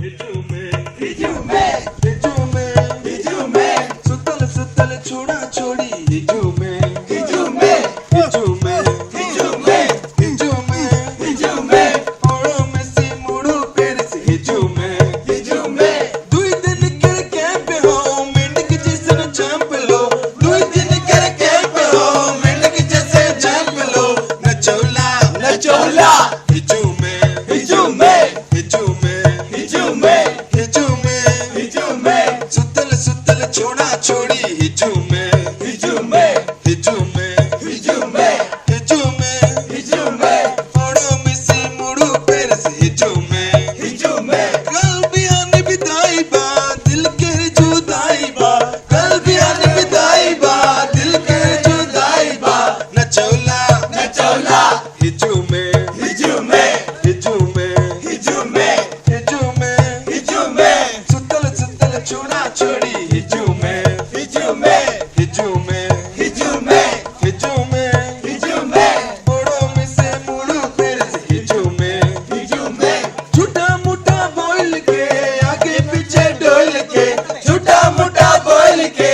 ಹಿಜುಮೆ ಹಿಜುಮೆ ಹಿಜುಮೆ ಹಿಜುಮೆ ಸುತ್ತಲ ಸುತ್ತಲ ಚೂಡಾ ಚೋಡಿ ಹಿಜುಮೆ ಹಿಜುಮೆ ಹಿಜುಮೆ ಹಿಜುಮೆ ಹಿಜುಮೆ ಹಿಜುಮೆ ಓಡೋ ಮೆಸ್ಸಿ ಮೂಡು ಪೇರಿಸಿ ಹಿಜುಮೆ ಹಿಜುಮೆ दुई दिन कर कैंप हो मेंढक जैसे चैंप लो दुई दिन कर कैंप हो मेंढक जैसे चैंप लो नचौला नचौला हिजूमे हिजूमे हिजूमे हिजूमे हिजूमे हिजूमे सुतल सुतल छोड़ा छोड़ी हिजूमे हिजूमे हिजूमे हिजूमे हिजूमे हिजूमे ओड़ो मिसी मुड़ू पेरस हिजूमे हिजूमे कल भी आने बिदाई बा दिल के जुदाई बा कल भी आने बिदाई बा दिल के जुदाई बा नचौला नचौला हिजूमे हिजूमे हिजूमे हिजूमे हिजूमे हिजूमे सुतल सुतल छोड़ा छोड़ी हिजूमे हिजूमे हिजूमे हिजूमे हिजूमे हिजूमे ओड़ो मिसे मुड़ू पेरस हिजूमे हिजूमे झूठा मूठा बोल के आगे पीछे डोल के झूठा मूठा बोल के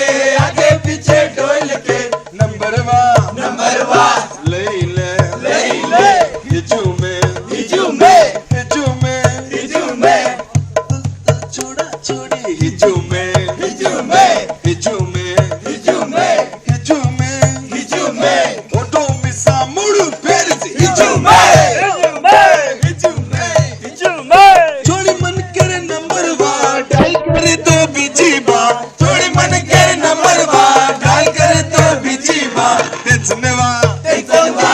आगे पीछे डोल के नंबर वन नंबर वन ले ले ले हिजूमे हिजूमे हिजूमे हिजूमे छोड़ा छोड़ी हिजूमे हिजूमे हिजूमे हिजूमे हिजूमे हिजूमे ओडो मिसा मुड़ू पेरस हिजूमे हिजूमे हिजूमे छोड़ी मन करे नंबर वन डायल करे तो बीजी बा छोड़ी मन करे नंबर वन डायल करे तो बीजी बा इतनवा इतनवा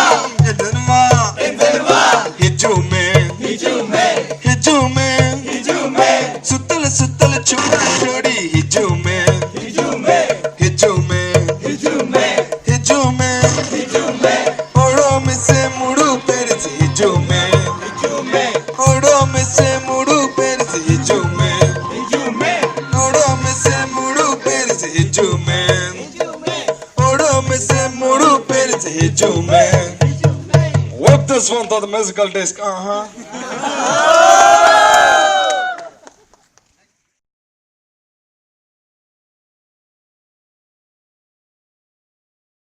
इतनवा इतनवा हिजूमे हिजूमे हिजूमे हिजूमे सुतल सुतल छोड़ा छोड़ी हिजूमे हिजूमे हिजूमे हिजूमे हिजूमे हिजूमे ओड़ो मिसे मुड़ू पेरस हिजूमे हिजूमे ओड़ो मिसे मुड़ू पेरस हिजूमे हिजूमे ओड़ो मिसे मुड़ू पेरस हिजूमे ओड़ो मिसे मुड़ू पेरस हिजूमे Whip this one to the musical disc,